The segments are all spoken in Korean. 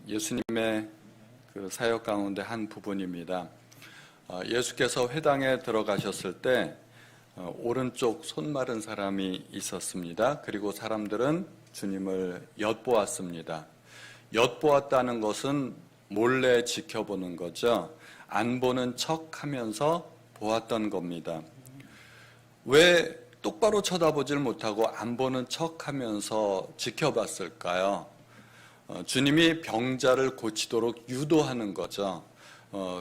예수님의 그 사역 가운데 한 부분입니다. 예수께서 회당에 들어가셨을 때 오른쪽 손 마른 사람이 있었습니다. 그리고 사람들은 주님을 엿보았습니다. 엿보았다는 것은 몰래 지켜보는 거죠. 안 보는 척하면서 보았던 겁니다. 왜 똑바로 쳐다보질 못하고 안 보는 척하면서 지켜봤을까요? 주님이 병자를 고치도록 유도하는 거죠.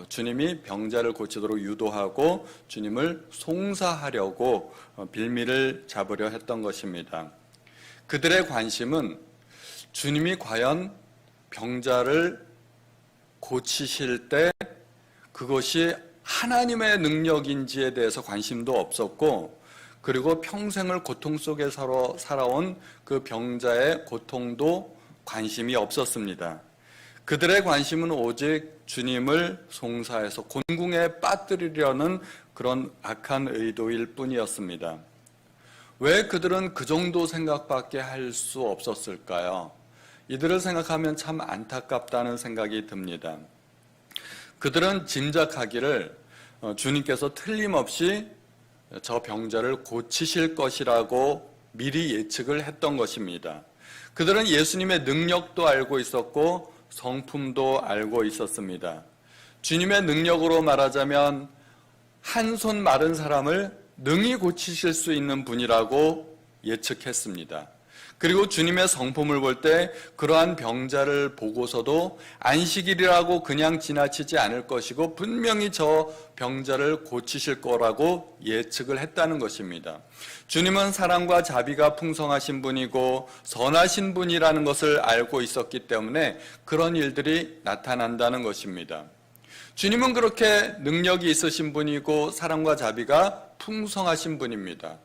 주님이 병자를 고치도록 유도하고 주님을 송사하려고 빌미를 잡으려 했던 것입니다. 그들의 관심은 주님이 과연 병자를 고치실 때 그것이 하나님의 능력인지에 대해서 관심도 없었고, 그리고 평생을 고통 속에 살아온 그 병자의 고통도 관심이 없었습니다. 그들의 관심은 오직 주님을 송사해서 곤궁에 빠뜨리려는 그런 악한 의도일 뿐이었습니다. 왜 그들은 그 정도 생각밖에 할 수 없었을까요? 이들을 생각하면 참 안타깝다는 생각이 듭니다. 그들은 짐작하기를 주님께서 틀림없이 저 병자를 고치실 것이라고 미리 예측을 했던 것입니다. 그들은 예수님의 능력도 알고 있었고 성품도 알고 있었습니다. 주님의 능력으로 말하자면 한 손 마른 사람을 능히 고치실 수 있는 분이라고 예측했습니다. 그리고 주님의 성품을 볼 때 그러한 병자를 보고서도 안식일이라고 그냥 지나치지 않을 것이고 분명히 저 병자를 고치실 거라고 예측을 했다는 것입니다. 주님은 사랑과 자비가 풍성하신 분이고 선하신 분이라는 것을 알고 있었기 때문에 그런 일들이 나타난다는 것입니다. 주님은 그렇게 능력이 있으신 분이고 사랑과 자비가 풍성하신 분입니다.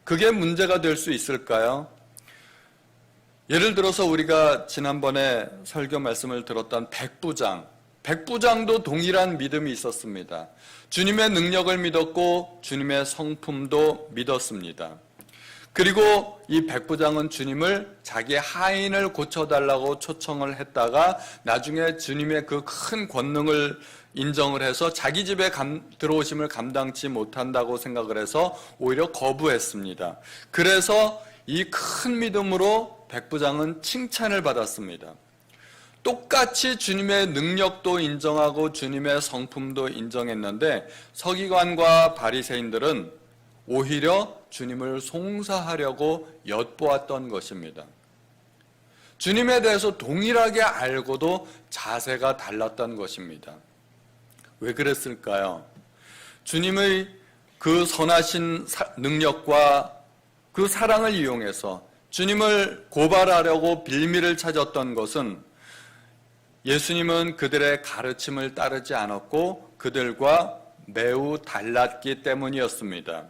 그게 문제가 될 수 있을까요? 예를 들어서 우리가 지난번에 설교 말씀을 들었던 백부장도 동일한 믿음이 있었습니다. 주님의 능력을 믿었고 주님의 성품도 믿었습니다. 그리고 이 백부장은 주님을 자기 하인을 고쳐달라고 초청을 했다가 나중에 주님의 그 큰 권능을 인정을 해서 자기 집에 들어오심을 감당치 못한다고 생각을 해서 오히려 거부했습니다. 그래서 이 큰 믿음으로 백부장은 칭찬을 받았습니다. 똑같이 주님의 능력도 인정하고 주님의 성품도 인정했는데 서기관과 바리새인들은 오히려 주님을 송사하려고 엿보았던 것입니다. 주님에 대해서 동일하게 알고도 자세가 달랐던 것입니다. 왜 그랬을까요? 주님의 그 선하신 능력과 그 사랑을 이용해서 주님을 고발하려고 빌미를 찾았던 것은 예수님은 그들의 가르침을 따르지 않았고 그들과 매우 달랐기 때문이었습니다.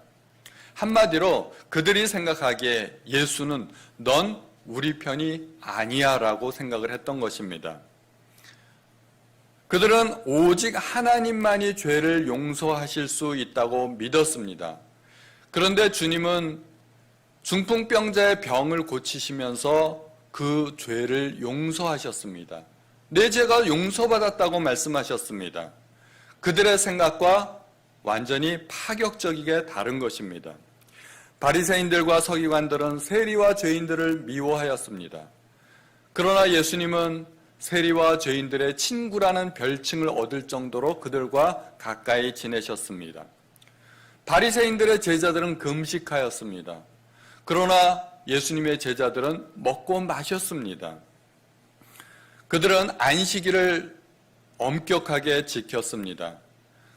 한마디로 그들이 생각하기에 예수는 넌 우리 편이 아니야 라고 생각을 했던 것입니다. 그들은 오직 하나님만이 죄를 용서하실 수 있다고 믿었습니다. 그런데 주님은 중풍병자의 병을 고치시면서 그 죄를 용서하셨습니다. 내 죄가 용서받았다고 말씀하셨습니다. 그들의 생각과 완전히 파격적이게 다른 것입니다. 바리새인들과 서기관들은 세리와 죄인들을 미워하였습니다. 그러나 예수님은 세리와 죄인들의 친구라는 별칭을 얻을 정도로 그들과 가까이 지내셨습니다. 바리새인들의 제자들은 금식하였습니다. 그러나 예수님의 제자들은 먹고 마셨습니다. 그들은 안식일을 엄격하게 지켰습니다.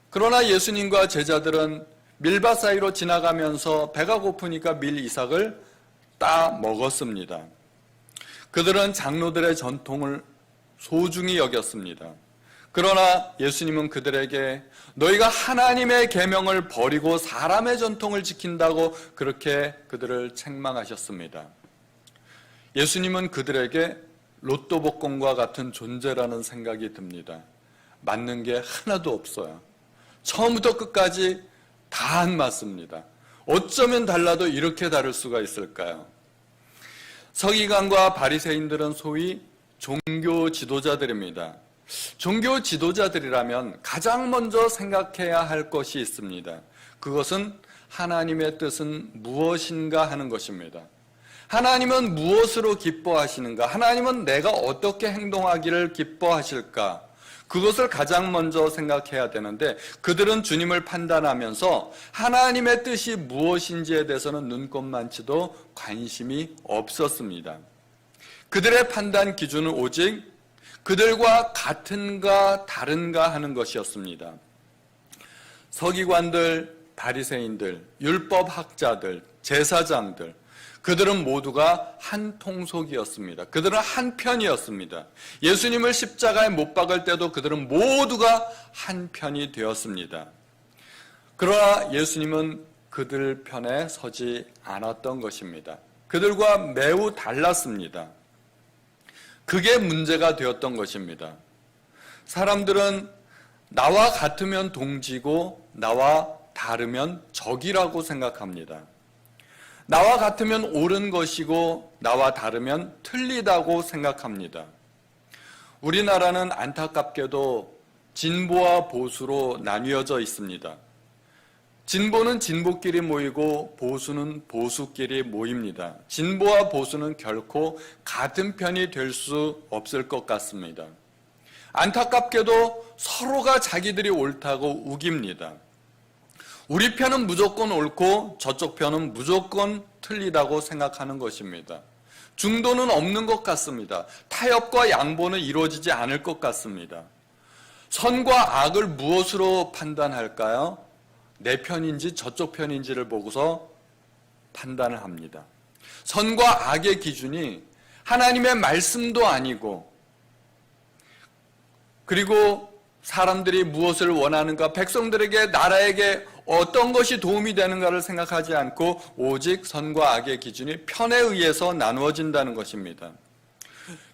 그러나 예수님과 제자들은 밀밭 사이로 지나가면서 배가 고프니까 밀 이삭을 따 먹었습니다. 그들은 장로들의 전통을 소중히 여겼습니다. 그러나 예수님은 그들에게 너희가 하나님의 계명을 버리고 사람의 전통을 지킨다고 그렇게 그들을 책망하셨습니다. 예수님은 그들에게 로또 복권과 같은 존재라는 생각이 듭니다. 맞는 게 하나도 없어요. 처음부터 끝까지 다 안 맞습니다. 어쩌면 달라도 이렇게 다를 수가 있을까요? 서기관과 바리새인들은 소위 종교 지도자들입니다. 종교 지도자들이라면 가장 먼저 생각해야 할 것이 있습니다. 그것은 하나님의 뜻은 무엇인가 하는 것입니다. 하나님은 무엇으로 기뻐하시는가? 하나님은 내가 어떻게 행동하기를 기뻐하실까? 그것을 가장 먼저 생각해야 되는데 그들은 주님을 판단하면서 하나님의 뜻이 무엇인지에 대해서는 눈꼽만치도 관심이 없었습니다. 그들의 판단 기준은 오직 그들과 같은가 다른가 하는 것이었습니다. 서기관들, 바리새인들, 율법학자들, 제사장들, 그들은 모두가 한 통속이었습니다. 그들은 한 편이었습니다. 예수님을 십자가에 못 박을 때도 그들은 모두가 한 편이 되었습니다. 그러나 예수님은 그들 편에 서지 않았던 것입니다. 그들과 매우 달랐습니다. 그게 문제가 되었던 것입니다. 사람들은 나와 같으면 동지고 나와 다르면 적이라고 생각합니다. 나와 같으면 옳은 것이고 나와 다르면 틀리다고 생각합니다. 우리나라는 안타깝게도 진보와 보수로 나뉘어져 있습니다. 진보는 진보끼리 모이고 보수는 보수끼리 모입니다. 진보와 보수는 결코 같은 편이 될 수 없을 것 같습니다. 안타깝게도 서로가 자기들이 옳다고 우깁니다. 우리 편은 무조건 옳고 저쪽 편은 무조건 틀리다고 생각하는 것입니다. 중도는 없는 것 같습니다. 타협과 양보는 이루어지지 않을 것 같습니다. 선과 악을 무엇으로 판단할까요? 내 편인지 저쪽 편인지를 보고서 판단을 합니다. 선과 악의 기준이 하나님의 말씀도 아니고 그리고 사람들이 무엇을 원하는가, 백성들에게, 나라에게 어떤 것이 도움이 되는가를 생각하지 않고 오직 선과 악의 기준이 편에 의해서 나누어진다는 것입니다.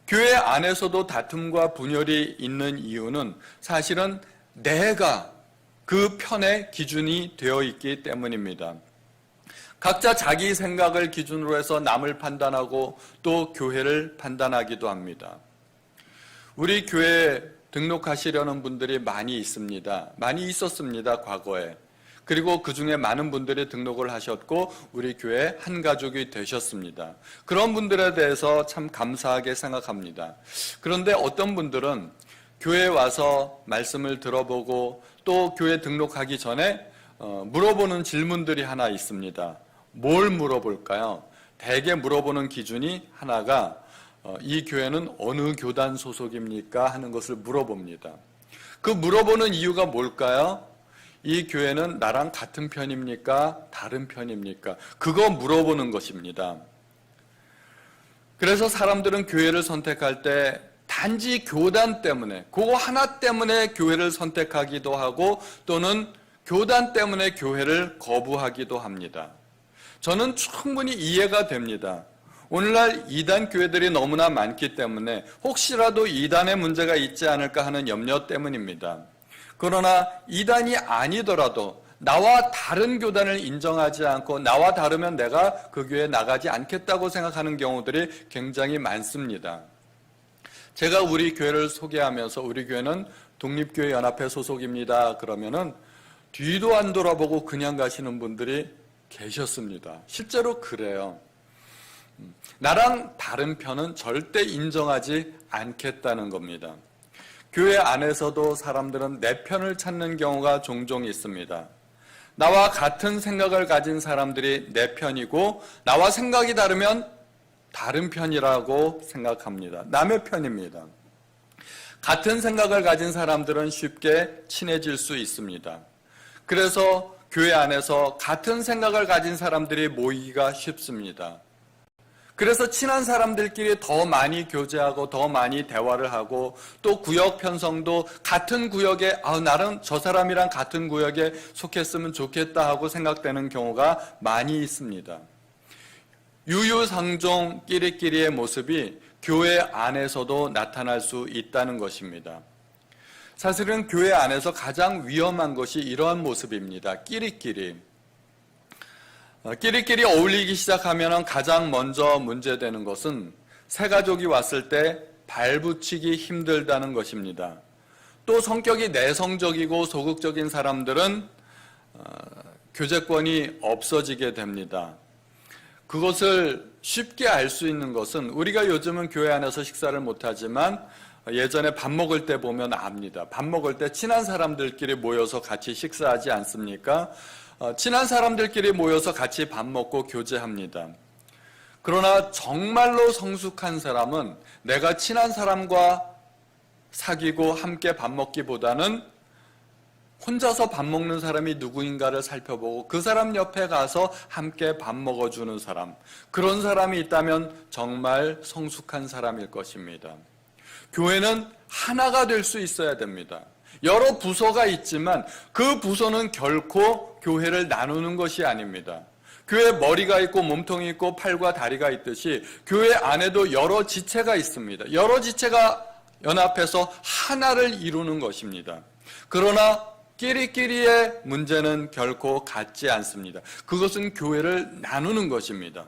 교회 안에서도 다툼과 분열이 있는 이유는 사실은 내가 그 편의 기준이 되어 있기 때문입니다. 각자 자기 생각을 기준으로 해서 남을 판단하고 또 교회를 판단하기도 합니다. 우리 교회에 등록하시려는 분들이 많이 있습니다. 많이 있었습니다, 과거에. 그리고 그 중에 많은 분들이 등록을 하셨고 우리 교회 한 가족이 되셨습니다. 그런 분들에 대해서 참 감사하게 생각합니다. 그런데 어떤 분들은 교회에 와서 말씀을 들어보고 또 교회 등록하기 전에 물어보는 질문들이 하나 있습니다. 뭘 물어볼까요? 대개 물어보는 기준이 하나가 이 교회는 어느 교단 소속입니까? 하는 것을 물어봅니다. 그 물어보는 이유가 뭘까요? 이 교회는 나랑 같은 편입니까? 다른 편입니까? 그거 물어보는 것입니다. 그래서 사람들은 교회를 선택할 때 단지 교단 때문에, 그거 하나 때문에 교회를 선택하기도 하고 또는 교단 때문에 교회를 거부하기도 합니다. 저는 충분히 이해가 됩니다. 오늘날 이단 교회들이 너무나 많기 때문에 혹시라도 이단에 문제가 있지 않을까 하는 염려 때문입니다. 그러나 이단이 아니더라도 나와 다른 교단을 인정하지 않고 나와 다르면 내가 그 교회에 나가지 않겠다고 생각하는 경우들이 굉장히 많습니다. 제가 우리 교회를 소개하면서 우리 교회는 독립교회연합회 소속입니다. 그러면은 뒤도 안 돌아보고 그냥 가시는 분들이 계셨습니다. 실제로 그래요. 나랑 다른 편은 절대 인정하지 않겠다는 겁니다. 교회 안에서도 사람들은 내 편을 찾는 경우가 종종 있습니다. 나와 같은 생각을 가진 사람들이 내 편이고 나와 생각이 다르면 다른 편이라고 생각합니다. 남의 편입니다. 같은 생각을 가진 사람들은 쉽게 친해질 수 있습니다. 그래서 교회 안에서 같은 생각을 가진 사람들이 모이기가 쉽습니다. 그래서 친한 사람들끼리 더 많이 교제하고 더 많이 대화를 하고 또 구역 편성도 같은 구역에 나는 저 사람이랑 같은 구역에 속했으면 좋겠다 하고 생각되는 경우가 많이 있습니다. 유유상종 끼리끼리의 모습이 교회 안에서도 나타날 수 있다는 것입니다. 사실은 교회 안에서 가장 위험한 것이 이러한 모습입니다. 끼리끼리 어울리기 시작하면 가장 먼저 문제되는 것은 새 가족이 왔을 때 발붙이기 힘들다는 것입니다. 또 성격이 내성적이고 소극적인 사람들은 교제권이 없어지게 됩니다. 그것을 쉽게 알 수 있는 것은 우리가 요즘은 교회 안에서 식사를 못하지만 예전에 밥 먹을 때 보면 압니다. 밥 먹을 때 친한 사람들끼리 모여서 같이 식사하지 않습니까? 친한 사람들끼리 모여서 같이 밥 먹고 교제합니다. 그러나 정말로 성숙한 사람은 내가 친한 사람과 사귀고 함께 밥 먹기보다는 혼자서 밥 먹는 사람이 누구인가를 살펴보고 그 사람 옆에 가서 함께 밥 먹어주는 사람, 그런 사람이 있다면 정말 성숙한 사람일 것입니다. 교회는 하나가 될 수 있어야 됩니다. 여러 부서가 있지만 그 부서는 결코 교회를 나누는 것이 아닙니다. 교회에 머리가 있고 몸통이 있고 팔과 다리가 있듯이 교회 안에도 여러 지체가 있습니다. 여러 지체가 연합해서 하나를 이루는 것입니다. 그러나 끼리끼리의 문제는 결코 같지 않습니다. 그것은 교회를 나누는 것입니다.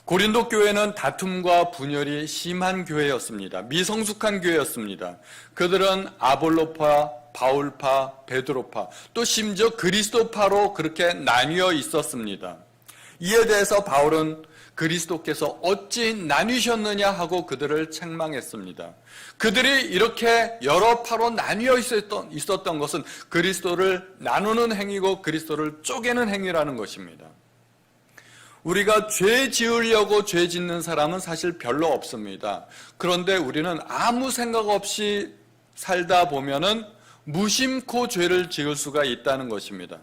고린도 교회는 다툼과 분열이 심한 교회였습니다. 미성숙한 교회였습니다. 그들은 아볼로파, 바울파, 베드로파, 또 심지어 그리스도파로 그렇게 나뉘어 있었습니다. 이에 대해서 바울은 그리스도께서 어찌 나뉘셨느냐 하고 그들을 책망했습니다. 그들이 이렇게 여러 파로 나뉘어 있었던 것은 그리스도를 나누는 행위고 그리스도를 쪼개는 행위라는 것입니다. 우리가 죄 지으려고 죄 짓는 사람은 사실 별로 없습니다. 그런데 우리는 아무 생각 없이 살다 보면은 무심코 죄를 지을 수가 있다는 것입니다.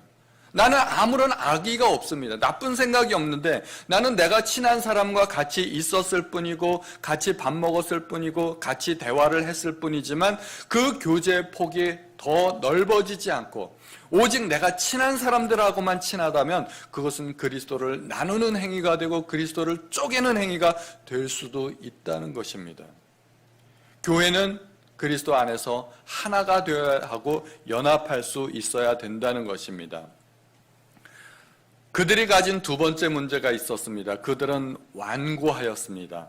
나는 아무런 악의가 없습니다. 나쁜 생각이 없는데 나는 내가 친한 사람과 같이 있었을 뿐이고 같이 밥 먹었을 뿐이고 같이 대화를 했을 뿐이지만 그 교제의 폭이 더 넓어지지 않고 오직 내가 친한 사람들하고만 친하다면 그것은 그리스도를 나누는 행위가 되고 그리스도를 쪼개는 행위가 될 수도 있다는 것입니다. 교회는 그리스도 안에서 하나가 되어야 하고 연합할 수 있어야 된다는 것입니다. 그들이 가진 두 번째 문제가 있었습니다. 그들은 완고하였습니다.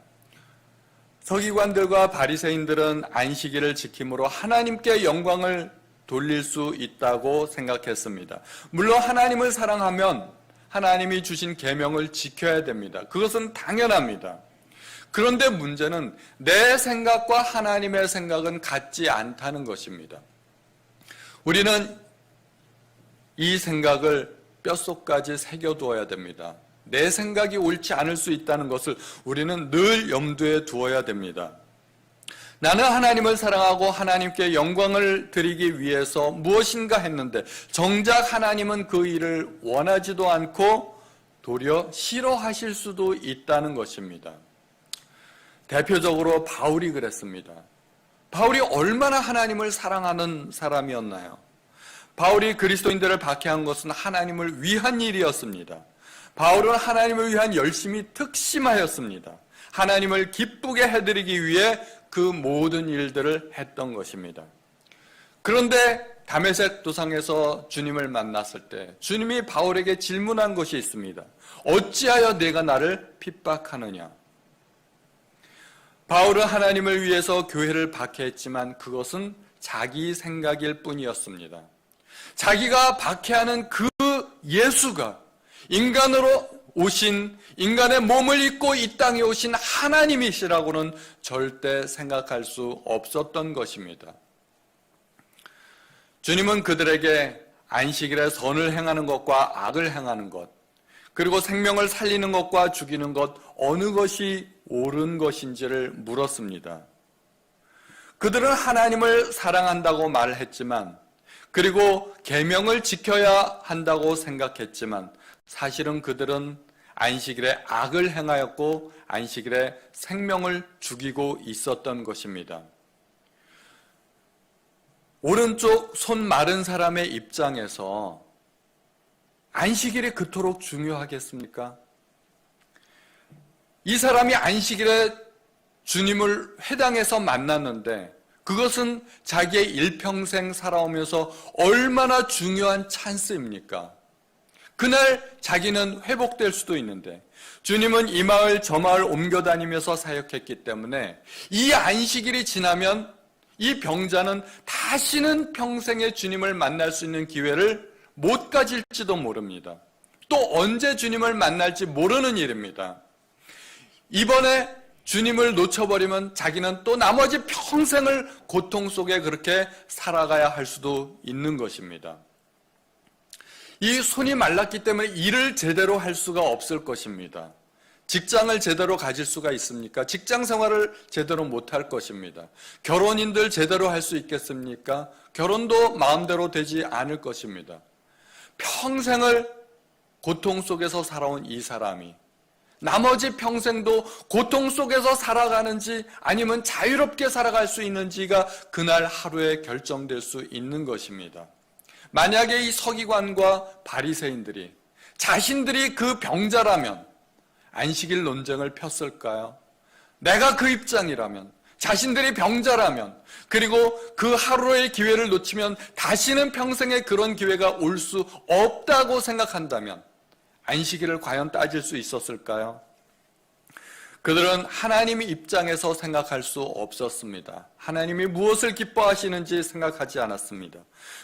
서기관들과 바리새인들은 안식일을 지킴으로 하나님께 영광을 돌릴 수 있다고 생각했습니다. 물론 하나님을 사랑하면 하나님이 주신 계명을 지켜야 됩니다. 그것은 당연합니다. 그런데 문제는 내 생각과 하나님의 생각은 같지 않다는 것입니다. 우리는 이 생각을 뼛속까지 새겨두어야 됩니다. 내 생각이 옳지 않을 수 있다는 것을 우리는 늘 염두에 두어야 됩니다. 나는 하나님을 사랑하고 하나님께 영광을 드리기 위해서 무엇인가 했는데 정작 하나님은 그 일을 원하지도 않고 도리어 싫어하실 수도 있다는 것입니다. 대표적으로 바울이 그랬습니다. 바울이 얼마나 하나님을 사랑하는 사람이었나요? 바울이 그리스도인들을 박해한 것은 하나님을 위한 일이었습니다. 바울은 하나님을 위한 열심이 특심하였습니다. 하나님을 기쁘게 해드리기 위해 그 모든 일들을 했던 것입니다. 그런데 다메섹 도상에서 주님을 만났을 때 주님이 바울에게 질문한 것이 있습니다. 어찌하여 내가 나를 핍박하느냐? 바울은 하나님을 위해서 교회를 박해했지만 그것은 자기 생각일 뿐이었습니다. 자기가 박해하는 그 예수가 인간으로 오신, 인간의 몸을 입고 이 땅에 오신 하나님이시라고는 절대 생각할 수 없었던 것입니다. 주님은 그들에게 안식일에 선을 행하는 것과 악을 행하는 것, 그리고 생명을 살리는 것과 죽이는 것, 어느 것이 옳은 것인지를 물었습니다. 그들은 하나님을 사랑한다고 말을 했지만, 그리고 계명을 지켜야 한다고 생각했지만 사실은 그들은 안식일에 악을 행하였고 안식일에 생명을 죽이고 있었던 것입니다. 오른쪽 손 마른 사람의 입장에서 안식일이 그토록 중요하겠습니까? 이 사람이 안식일에 주님을 회당에서 만났는데 그것은 자기의 일평생 살아오면서 얼마나 중요한 찬스입니까? 그날 자기는 회복될 수도 있는데, 주님은 이 마을 저 마을 옮겨 다니면서 사역했기 때문에 이 안식일이 지나면 이 병자는 다시는 평생에 주님을 만날 수 있는 기회를 못 가질지도 모릅니다. 또 언제 주님을 만날지 모르는 일입니다. 이번에 주님을 놓쳐버리면 자기는 또 나머지 평생을 고통 속에 그렇게 살아가야 할 수도 있는 것입니다. 이 손이 말랐기 때문에 일을 제대로 할 수가 없을 것입니다. 직장을 제대로 가질 수가 있습니까? 직장 생활을 제대로 못할 것입니다. 결혼인들 제대로 할 수 있겠습니까? 결혼도 마음대로 되지 않을 것입니다. 평생을 고통 속에서 살아온 이 사람이 나머지 평생도 고통 속에서 살아가는지 아니면 자유롭게 살아갈 수 있는지가 그날 하루에 결정될 수 있는 것입니다. 만약에 이 서기관과 바리새인들이 자신들이 그 병자라면 안식일 논쟁을 폈을까요? 내가 그 입장이라면, 자신들이 병자라면, 그리고 그 하루의 기회를 놓치면 다시는 평생에 그런 기회가 올 수 없다고 생각한다면 안식일을 과연 따질 수 있었을까요? 그들은 하나님의 입장에서 생각할 수 없었습니다. 하나님이 무엇을 기뻐하시는지 생각하지 않았습니다.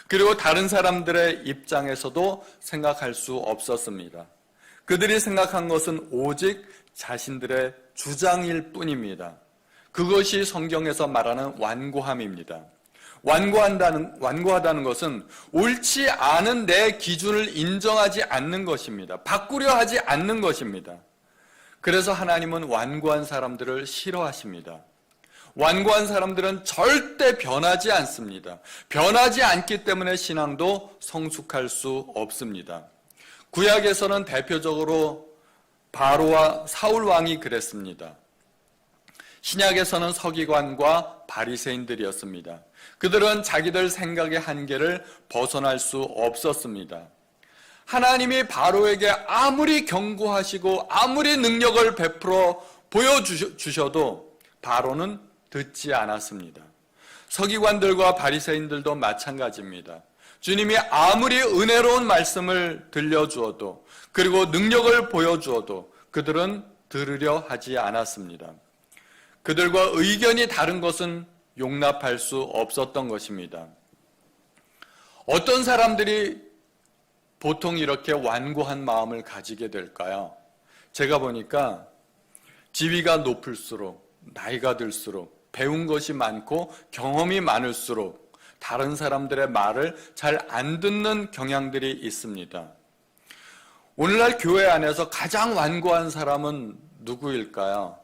그리고 다른 사람들의 입장에서도 생각할 수 없었습니다. 그들이 생각한 것은 오직 자신들의 주장일 뿐입니다. 그것이 성경에서 말하는 완고함입니다. 완고하다는 것은 옳지 않은 내 기준을 인정하지 않는 것입니다. 바꾸려 하지 않는 것입니다. 그래서 하나님은 완고한 사람들을 싫어하십니다. 완고한 사람들은 절대 변하지 않습니다. 변하지 않기 때문에 신앙도 성숙할 수 없습니다. 구약에서는 대표적으로 바로와 사울 왕이 그랬습니다. 신약에서는 서기관과 바리새인들이었습니다. 그들은 자기들 생각의 한계를 벗어날 수 없었습니다. 하나님이 바로에게 아무리 경고하시고 아무리 능력을 베풀어 보여주셔도 바로는 듣지 않았습니다. 서기관들과 바리새인들도 마찬가지입니다. 주님이 아무리 은혜로운 말씀을 들려주어도 그리고 능력을 보여주어도 그들은 들으려 하지 않았습니다. 그들과 의견이 다른 것은 용납할 수 없었던 것입니다. 어떤 사람들이 보통 이렇게 완고한 마음을 가지게 될까요? 제가 보니까 지위가 높을수록, 나이가 들수록, 배운 것이 많고 경험이 많을수록 다른 사람들의 말을 잘 안 듣는 경향들이 있습니다. 오늘날 교회 안에서 가장 완고한 사람은 누구일까요?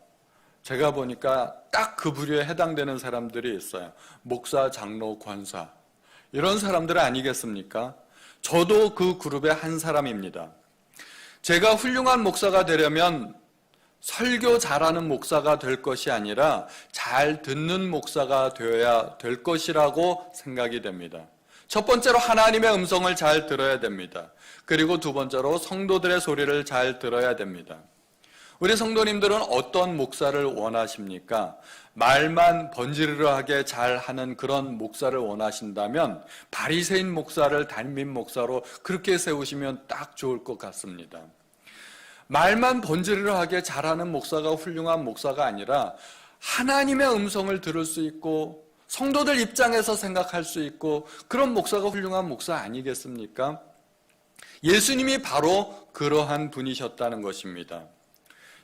제가 보니까 딱 그 부류에 해당되는 사람들이 있어요. 목사, 장로, 권사 이런 사람들 아니겠습니까? 저도 그 그룹의 한 사람입니다. 제가 훌륭한 목사가 되려면 설교 잘하는 목사가 될 것이 아니라 잘 듣는 목사가 되어야 될 것이라고 생각이 됩니다. 첫 번째로 하나님의 음성을 잘 들어야 됩니다. 그리고 두 번째로 성도들의 소리를 잘 들어야 됩니다. 우리 성도님들은 어떤 목사를 원하십니까? 말만 번지르르하게 잘하는 그런 목사를 원하신다면 바리새인 목사를 담임 목사로 그렇게 세우시면 딱 좋을 것 같습니다. 말만 번지르르하게 잘하는 목사가 훌륭한 목사가 아니라 하나님의 음성을 들을 수 있고 성도들 입장에서 생각할 수 있고 그런 목사가 훌륭한 목사 아니겠습니까? 예수님이 바로 그러한 분이셨다는 것입니다.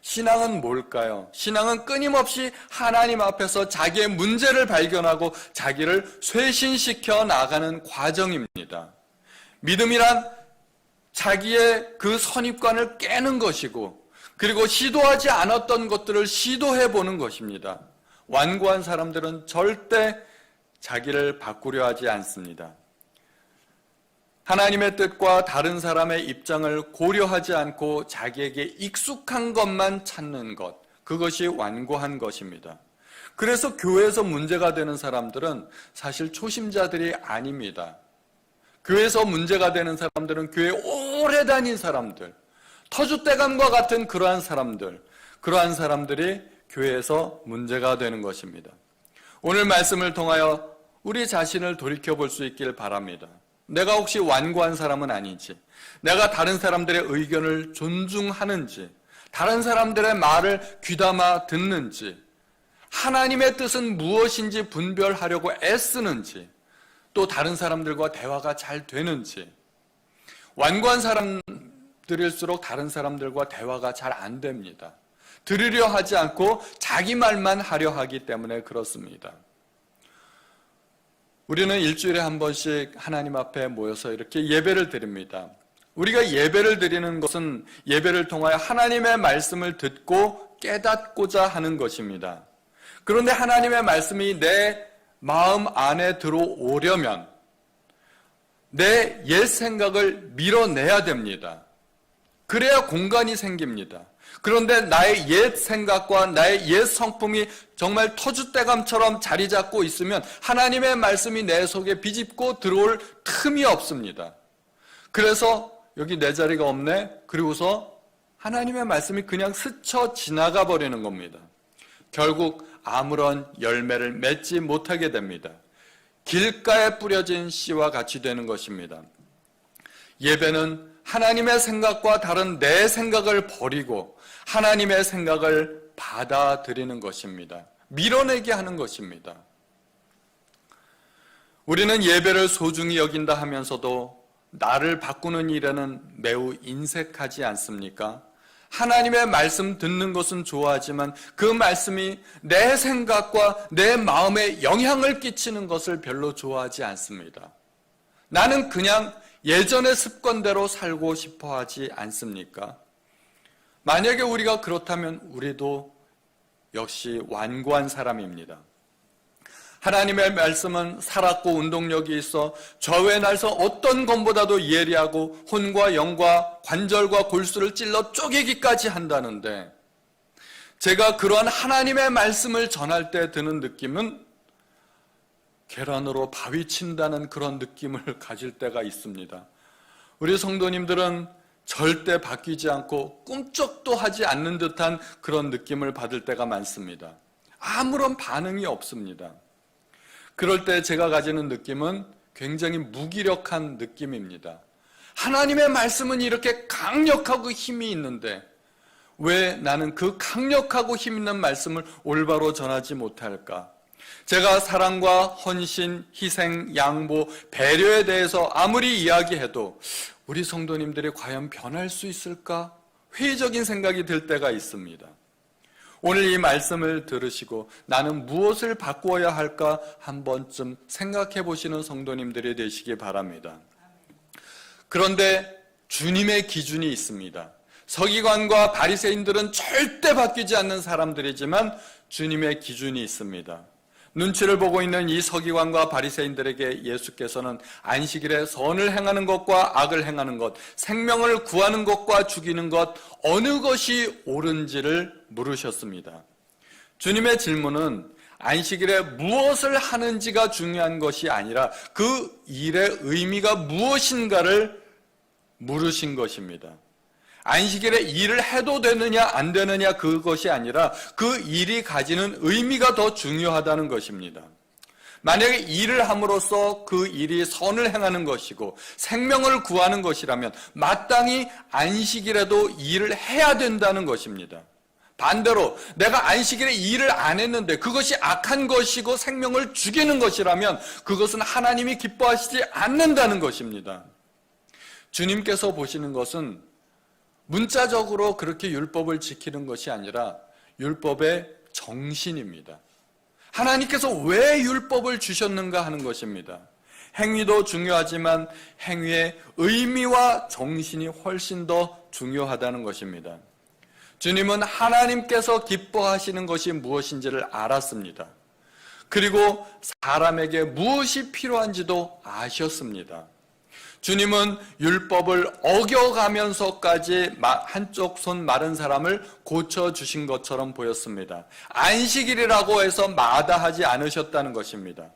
신앙은 뭘까요? 신앙은 끊임없이 하나님 앞에서 자기의 문제를 발견하고 자기를 쇄신시켜 나가는 과정입니다. 믿음이란 자기의 그 선입관을 깨는 것이고 그리고 시도하지 않았던 것들을 시도해보는 것입니다. 완고한 사람들은 절대 자기를 바꾸려 하지 않습니다. 하나님의 뜻과 다른 사람의 입장을 고려하지 않고 자기에게 익숙한 것만 찾는 것, 그것이 완고한 것입니다. 그래서 교회에서 문제가 되는 사람들은 사실 초심자들이 아닙니다. 교회에서 문제가 되는 사람들은 교회에 오래 다닌 사람들, 터줏대감과 같은 그러한 사람들이 교회에서 문제가 되는 것입니다. 오늘 말씀을 통하여 우리 자신을 돌이켜볼 수 있길 바랍니다. 내가 혹시 완고한 사람은 아닌지, 내가 다른 사람들의 의견을 존중하는지, 다른 사람들의 말을 귀담아 듣는지, 하나님의 뜻은 무엇인지 분별하려고 애쓰는지, 또 다른 사람들과 대화가 잘 되는지. 완고한 사람들일수록 다른 사람들과 대화가 잘 안 됩니다. 들으려 하지 않고 자기 말만 하려 하기 때문에 그렇습니다. 우리는 일주일에 한 번씩 하나님 앞에 모여서 이렇게 예배를 드립니다. 우리가 예배를 드리는 것은 예배를 통하여 하나님의 말씀을 듣고 깨닫고자 하는 것입니다. 그런데 하나님의 말씀이 내 마음 안에 들어오려면 내 옛 생각을 밀어내야 됩니다. 그래야 공간이 생깁니다. 그런데 나의 옛 생각과 나의 옛 성품이 정말 터줏대감처럼 자리 잡고 있으면 하나님의 말씀이 내 속에 비집고 들어올 틈이 없습니다. 그래서 여기 내 자리가 없네? 그리고서 하나님의 말씀이 그냥 스쳐 지나가 버리는 겁니다. 결국 아무런 열매를 맺지 못하게 됩니다. 길가에 뿌려진 씨와 같이 되는 것입니다. 예배는 하나님의 생각과 다른 내 생각을 버리고 하나님의 생각을 받아들이는 것입니다. 밀어내게 하는 것입니다. 우리는 예배를 소중히 여긴다 하면서도 나를 바꾸는 일에는 매우 인색하지 않습니까? 하나님의 말씀 듣는 것은 좋아하지만 그 말씀이 내 생각과 내 마음에 영향을 끼치는 것을 별로 좋아하지 않습니다. 나는 그냥 예전의 습관대로 살고 싶어 하지 않습니까? 만약에 우리가 그렇다면 우리도 역시 완고한 사람입니다. 하나님의 말씀은 살았고 운동력이 있어 좌우에 날서 어떤 것보다도 예리하고 혼과 영과 관절과 골수를 찔러 쪼개기까지 한다는데, 제가 그러한 하나님의 말씀을 전할 때 드는 느낌은 계란으로 바위 친다는 그런 느낌을 가질 때가 있습니다. 우리 성도님들은 절대 바뀌지 않고 꿈쩍도 하지 않는 듯한 그런 느낌을 받을 때가 많습니다. 아무런 반응이 없습니다. 그럴 때 제가 가지는 느낌은 굉장히 무기력한 느낌입니다. 하나님의 말씀은 이렇게 강력하고 힘이 있는데 왜 나는 그 강력하고 힘 있는 말씀을 올바로 전하지 못할까? 제가 사랑과 헌신, 희생, 양보, 배려에 대해서 아무리 이야기해도 우리 성도님들이 과연 변할 수 있을까? 회의적인 생각이 들 때가 있습니다. 오늘 이 말씀을 들으시고 나는 무엇을 바꾸어야 할까 한 번쯤 생각해 보시는 성도님들이 되시기 바랍니다. 그런데 주님의 기준이 있습니다. 서기관과 바리새인들은 절대 바뀌지 않는 사람들이지만 주님의 기준이 있습니다. 눈치를 보고 있는 이 서기관과 바리새인들에게 예수께서는 안식일에 선을 행하는 것과 악을 행하는 것, 생명을 구하는 것과 죽이는 것, 어느 것이 옳은지를 물으셨습니다. 주님의 질문은 안식일에 무엇을 하는지가 중요한 것이 아니라 그 일의 의미가 무엇인가를 물으신 것입니다. 안식일에 일을 해도 되느냐 안 되느냐 그것이 아니라 그 일이 가지는 의미가 더 중요하다는 것입니다. 만약에 일을 함으로써 그 일이 선을 행하는 것이고 생명을 구하는 것이라면 마땅히 안식일에도 일을 해야 된다는 것입니다. 반대로 내가 안식일에 일을 안 했는데 그것이 악한 것이고 생명을 죽이는 것이라면 그것은 하나님이 기뻐하시지 않는다는 것입니다. 주님께서 보시는 것은 문자적으로 그렇게 율법을 지키는 것이 아니라 율법의 정신입니다. 하나님께서 왜 율법을 주셨는가 하는 것입니다. 행위도 중요하지만 행위의 의미와 정신이 훨씬 더 중요하다는 것입니다. 주님은 하나님께서 기뻐하시는 것이 무엇인지를 알았습니다. 그리고 사람에게 무엇이 필요한지도 아셨습니다. 주님은 율법을 어겨가면서까지 한쪽 손 마른 사람을 고쳐주신 것처럼 보였습니다. 안식일이라고 해서 마다하지 않으셨다는 것입니다.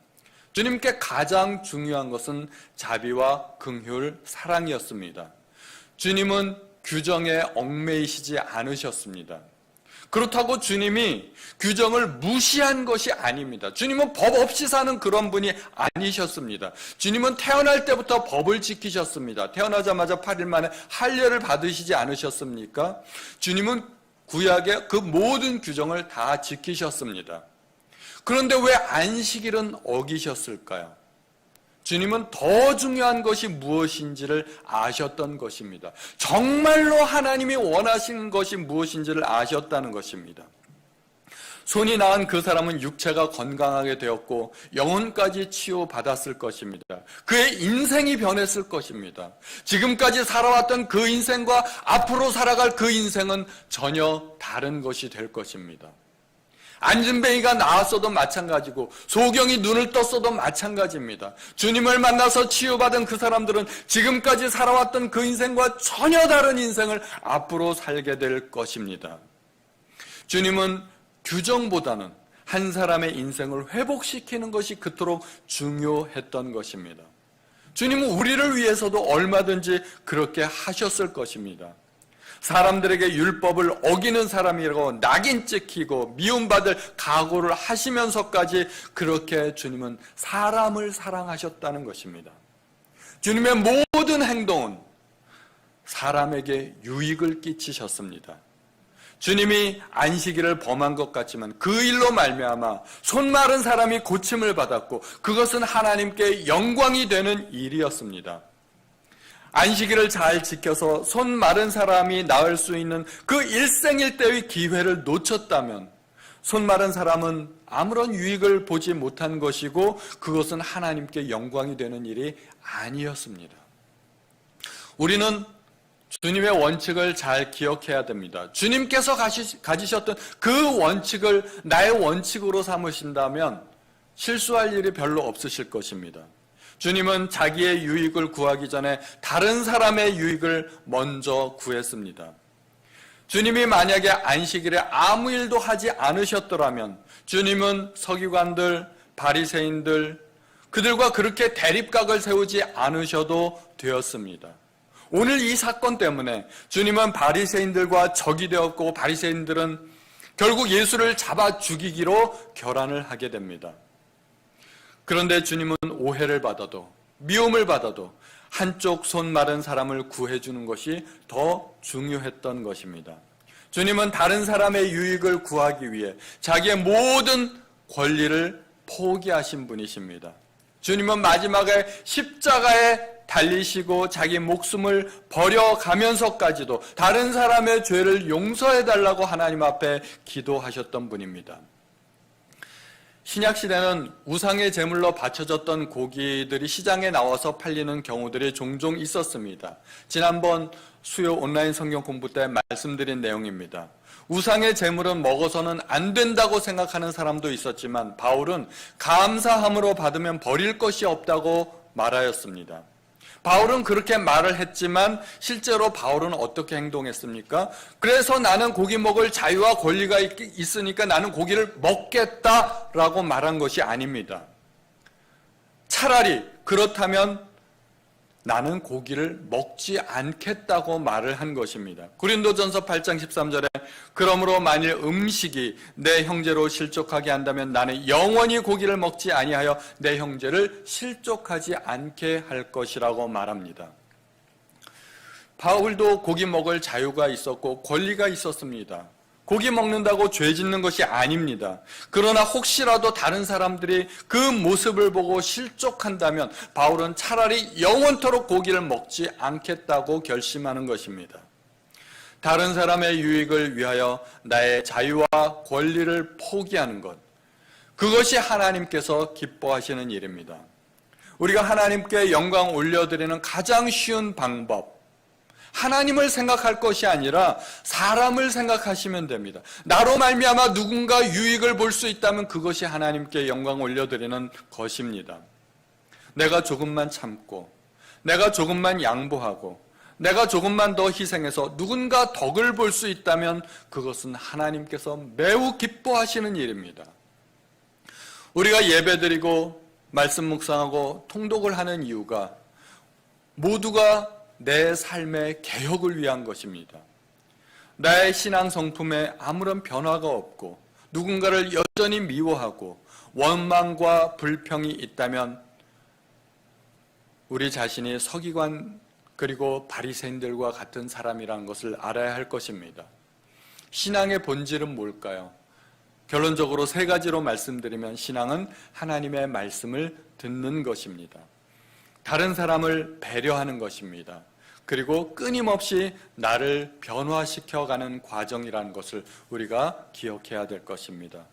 주님께 가장 중요한 것은 자비와 긍휼, 사랑이었습니다. 주님은 규정에 얽매이시지 않으셨습니다. 그렇다고 주님이 규정을 무시한 것이 아닙니다. 주님은 법 없이 사는 그런 분이 아니셨습니다. 주님은 태어날 때부터 법을 지키셨습니다. 태어나자마자 8일 만에 할례를 받으시지 않으셨습니까? 주님은 구약의 그 모든 규정을 다 지키셨습니다. 그런데 왜 안식일은 어기셨을까요? 주님은 더 중요한 것이 무엇인지를 아셨던 것입니다. 정말로 하나님이 원하시는 것이 무엇인지를 아셨다는 것입니다. 손이 나은 그 사람은 육체가 건강하게 되었고 영혼까지 치유받았을 것입니다. 그의 인생이 변했을 것입니다. 지금까지 살아왔던 그 인생과 앞으로 살아갈 그 인생은 전혀 다른 것이 될 것입니다. 안진뱅이가 나았어도 마찬가지고 소경이 눈을 떴어도 마찬가지입니다. 주님을 만나서 치유받은 그 사람들은 지금까지 살아왔던 그 인생과 전혀 다른 인생을 앞으로 살게 될 것입니다. 주님은 규정보다는 한 사람의 인생을 회복시키는 것이 그토록 중요했던 것입니다. 주님은 우리를 위해서도 얼마든지 그렇게 하셨을 것입니다. 사람들에게 율법을 어기는 사람이라고 낙인 찍히고 미움받을 각오를 하시면서까지 그렇게 주님은 사람을 사랑하셨다는 것입니다. 주님의 모든 행동은 사람에게 유익을 끼치셨습니다. 주님이 안식일을 범한 것 같지만 그 일로 말미암아 손 마른 사람이 고침을 받았고 그것은 하나님께 영광이 되는 일이었습니다. 안식일을 잘 지켜서 손 마른 사람이 나을 수 있는 그 일생일대의 기회를 놓쳤다면 손 마른 사람은 아무런 유익을 보지 못한 것이고 그것은 하나님께 영광이 되는 일이 아니었습니다. 우리는 주님의 원칙을 잘 기억해야 됩니다. 주님께서 가지셨던 그 원칙을 나의 원칙으로 삼으신다면 실수할 일이 별로 없으실 것입니다. 주님은 자기의 유익을 구하기 전에 다른 사람의 유익을 먼저 구했습니다. 주님이 만약에 안식일에 아무 일도 하지 않으셨더라면 주님은 서기관들, 바리새인들 그들과 그렇게 대립각을 세우지 않으셔도 되었습니다. 오늘 이 사건 때문에 주님은 바리새인들과 적이 되었고 바리새인들은 결국 예수를 잡아 죽이기로 결단을 하게 됩니다. 그런데 주님은 오해를 받아도 미움을 받아도 한쪽 손 마른 사람을 구해주는 것이 더 중요했던 것입니다. 주님은 다른 사람의 유익을 구하기 위해 자기의 모든 권리를 포기하신 분이십니다. 주님은 마지막에 십자가에 달리시고 자기 목숨을 버려가면서까지도 다른 사람의 죄를 용서해달라고 하나님 앞에 기도하셨던 분입니다. 신약시대는 우상의 제물로 바쳐졌던 고기들이 시장에 나와서 팔리는 경우들이 종종 있었습니다. 지난번 수요 온라인 성경 공부 때 말씀드린 내용입니다. 우상의 제물은 먹어서는 안 된다고 생각하는 사람도 있었지만 바울은 감사함으로 받으면 버릴 것이 없다고 말하였습니다. 바울은 그렇게 말을 했지만 실제로 바울은 어떻게 행동했습니까? 그래서 나는 고기 먹을 자유와 권리가 있으니까 나는 고기를 먹겠다라고 말한 것이 아닙니다. 차라리 그렇다면 나는 고기를 먹지 않겠다고 말을 한 것입니다. 고린도전서 8장 13절에 그러므로 만일 음식이 내 형제로 실족하게 한다면 나는 영원히 고기를 먹지 아니하여 내 형제를 실족하지 않게 할 것이라고 말합니다. 바울도 고기 먹을 자유가 있었고 권리가 있었습니다. 고기 먹는다고 죄 짓는 것이 아닙니다. 그러나 혹시라도 다른 사람들이 그 모습을 보고 실족한다면 바울은 차라리 영원토록 고기를 먹지 않겠다고 결심하는 것입니다. 다른 사람의 유익을 위하여 나의 자유와 권리를 포기하는 것, 그것이 하나님께서 기뻐하시는 일입니다. 우리가 하나님께 영광 올려드리는 가장 쉬운 방법, 하나님을 생각할 것이 아니라 사람을 생각하시면 됩니다. 나로 말미암아 누군가 유익을 볼 수 있다면 그것이 하나님께 영광 올려드리는 것입니다. 내가 조금만 참고, 내가 조금만 양보하고, 내가 조금만 더 희생해서 누군가 덕을 볼 수 있다면 그것은 하나님께서 매우 기뻐하시는 일입니다. 우리가 예배드리고 말씀 묵상하고 통독을 하는 이유가 모두가 내 삶의 개혁을 위한 것입니다. 나의 신앙 성품에 아무런 변화가 없고 누군가를 여전히 미워하고 원망과 불평이 있다면 우리 자신이 서기관 그리고 바리새인들과 같은 사람이라는 것을 알아야 할 것입니다. 신앙의 본질은 뭘까요? 결론적으로 세 가지로 말씀드리면 신앙은 하나님의 말씀을 듣는 것입니다. 다른 사람을 배려하는 것입니다. 그리고 끊임없이 나를 변화시켜가는 과정이라는 것을 우리가 기억해야 될 것입니다.